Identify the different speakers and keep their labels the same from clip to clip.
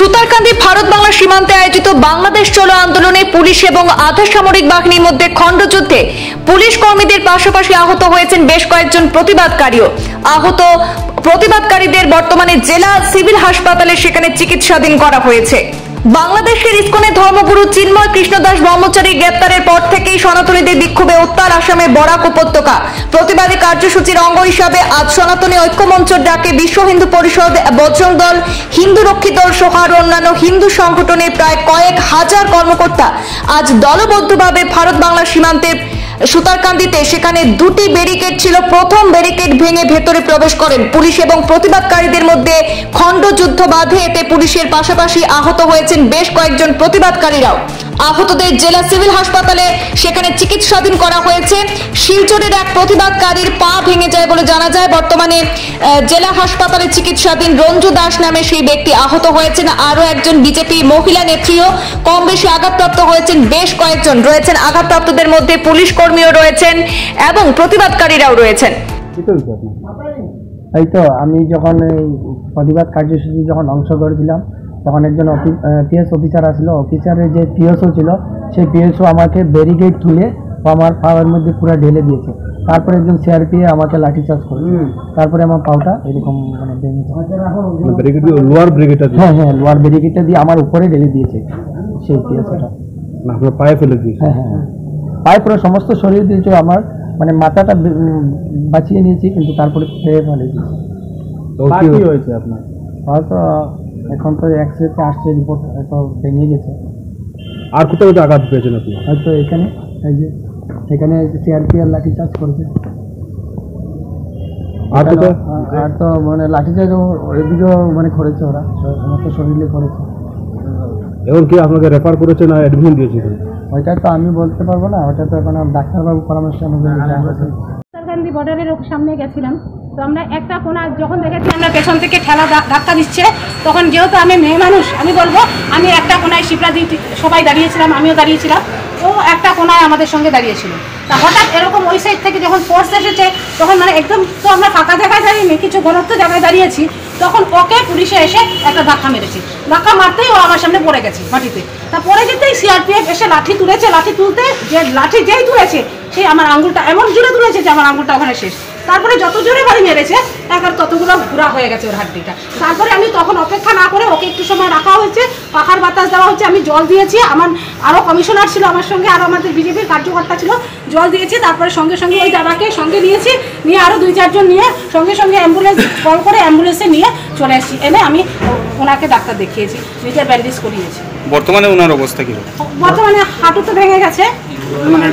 Speaker 1: সুতারকান্দি ভারত বাংলা সীমান্তে আয়োজিত বাংলাদেশ চলো আন্দোলনে পুলিশ এবং আধা সামরিক বাহিনীর মধ্যে খণ্ডযুদ্ধে পুলিশ কর্মীদের পাশাপাশি আহত হয়েছেন বেশ কয়েকজন প্রতিবাদকারীও। আহত প্রতিবাদকারীদের বর্তমানে জেলা সিভিল হাসপাতালে সেখানে চিকিৎসাধীন করা হয়েছে। বাংলাদেশের ইসকনের ধর্মগুরু চিন্ময় কৃষ্ণদাস ব্রহ্মচারী গ্রেপ্তারের পর থেকেই সনাতনীদের বিক্ষোভে উত্তাল আসামে বরাক উপত্যকা। প্রতিবাদী কার্যসূচির অঙ্গ হিসাবে আজ সনাতনী ঐক্যমঞ্চের ডাকে বিশ্ব হিন্দু পরিষদ, বজরং দল, হিন্দু রক্ষী দল সহ অন্যান্য হিন্দু সংগঠনের প্রায় কয়েক হাজার কর্মকর্তা আজ দলবদ্ধভাবে ভারত বাংলা সীমান্তের সুতারকান্দিতে সেখানে দুটি ব্যারিকেড ছিল। প্রথম ব্যারিকেড ভেঙে ভেতরে প্রবেশ করেন পুলিশ এবং প্রতিবাদকারীদের মধ্যে খণ্ডযুদ্ধ বাধে। এতে পুলিশের পাশাপাশি আহত হয়েছেন বেশ কয়েকজন প্রতিবাদকারীরাও। আহতদের জেলা সিভিল হাসপাতালে সেখানে চিকিৎসাধীন করা হয়েছে। শিলচরের এক প্রতিবাদকারীর পা ভেঙে যায় বলে জানা যায়। বর্তমানে জেলা হাসপাতালে চিকিৎসাধীন রঞ্জু দাস নামে সেই ব্যক্তি আহত হয়েছেন। আরো একজন বিজেপি মহিলা নেত্রীও কম বেশি আঘাতপ্রাপ্ত হয়েছেন। বেশ কয়েকজন রয়েছেন। আঘাতপ্রাপ্তদের মধ্যে পুলিশ কর্মীও রয়েছেন এবং প্রতিবাদকারীরাও রয়েছেন।
Speaker 2: এই তো আমি যখন প্রতিবাদ কার্যসূচি যখন অংশ করেছিলাম তখন একজন পিএস অফিসার আসলো। অফিসারের যে পিএসও ছিল সেই পিএসও আমাকে ব্যারিকেড তুলে আমার পাওয়ার মধ্যে পুরো ঢেলে দিয়েছে। তারপরে একজন সিআরপিএ আমাকে লাঠিচার্জ করে, তারপরে আমার পাওটা এরকম মানে লোয়ার ব্যারিকেডটা লোয়ার ব্যারিকেডটা দিয়ে আমার উপরে ঢেলে দিয়েছে সেই পিএসওটা। পায়ে ফেলে দিয়েছে? হ্যাঁ, পায়ে পুরো সমস্ত শরীর দিয়েছে। আমার মানে মাথাটা বাঁচিয়ে নিয়েছি কিন্তু তারপরে ফেলে দিয়েছে। কি হয়েছে আপনার? হয়তো এখন তো এক্সরেতে আসছে, রিপোর্ট হয়তো ভেঙে গেছে। আর কোথাও আঘাত পেয়েছেন আপনি? হয়তো এখানে, এই যে এখানে সিআরপিএফ লাঠিচার্জ করেছে। আর তো মানে লাঠিচার্জ এদিকেও মানে করেছে, ওরা সমস্ত শরীরে করেছে। এখন কি আপনাকে রেফার করেছে না অ্যাডমিশন দিয়েছে? ওইটা তো আমি বলতে পারবো না, ওটা তো এখন ডাক্তারবাবু পরামর্শ আমাদের।
Speaker 3: সুতারকান্দি বর্ডারের সামনে গেছিলাম, তো আমরা একটা কোনা যখন দেখেছি আমরা পেছন থেকে ঠেলা ধাক্কা দিচ্ছে, তখন যেহেতু আমি মেয়ে মানুষ আমি বলবো আমি একটা কোনায় শিপ্রা দিয়ে সবাই দাঁড়িয়েছিলাম, আমিও দাঁড়িয়েছিলাম, ও একটা কোনায় আমাদের সঙ্গে দাঁড়িয়েছিল। তা হঠাৎ এরকম ওই সাইড থেকে যখন ফোর্স এসেছে তখন মানে একদম তো আমরা ফাঁকা জায়গায় দাঁড়িয়ে কিছু ঘনত্ব জায়গায় দাঁড়িয়েছি, তখন ওকে পুলিশে এসে একটা ধাক্কা মেরেছে। ধাক্কা মারতেই ও আমার সামনে পড়ে গেছে মাটিতে। তা পড়ে যেতেই সিআরপিএফ এসে লাঠি তুলেছে। লাঠি তুলতে যে লাঠি যেই তুলেছে সেই আমার আঙুলটা এমন জোরে তুলেছে যে আমার আঙুলটা ওখানে শেষ। তারপরে যত জোরে বাড়ি মেরেছে একবার ততগুলো ঘুরা হয়ে গেছে ওর হাড্ডিটা। তারপরে আমি তখন অপেক্ষা না করে ওকে একটু সময় রাখা হয়েছে, পাখার বাতাস দেওয়া হচ্ছে, আমি জল দিয়েছি। আমার আরও কমিশনার ছিল আমার সঙ্গে, আরও আমাদের বিজেপির কার্যকর্তা ছিল, জল দিয়েছি। তারপরে সঙ্গে সঙ্গে ওই দাদাকে সঙ্গে নিয়েছি, নিয়ে আরও 2-4 জন নিয়ে সঙ্গে সঙ্গে অ্যাম্বুলেন্স কল করে অ্যাম্বুলেন্সে নিয়ে চলে এসেছি। এনে আমি ওনাকে ডাক্তার দেখিয়েছি, নিজের ব্যান্ডেজ করিয়েছি।
Speaker 4: বর্তমানে ওনার অবস্থা কি?
Speaker 3: বর্তমানে হাঁটু তো ভেঙে গেছে,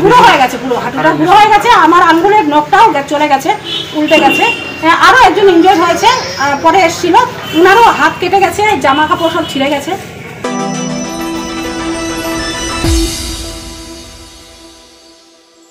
Speaker 3: গুঁড়ো হয়ে গেছে, পুরো হাঁটুটা গুঁড়ো হয়ে গেছে। আমার আঙুলের নখটাও চলে গেছে, উল্টে গেছে। আরও একজন ইনজয়েড হয়েছে, পরে এসেছিল, ওনারও হাত কেটে গেছে, জামা কাপড় সব ছিঁড়ে গেছে।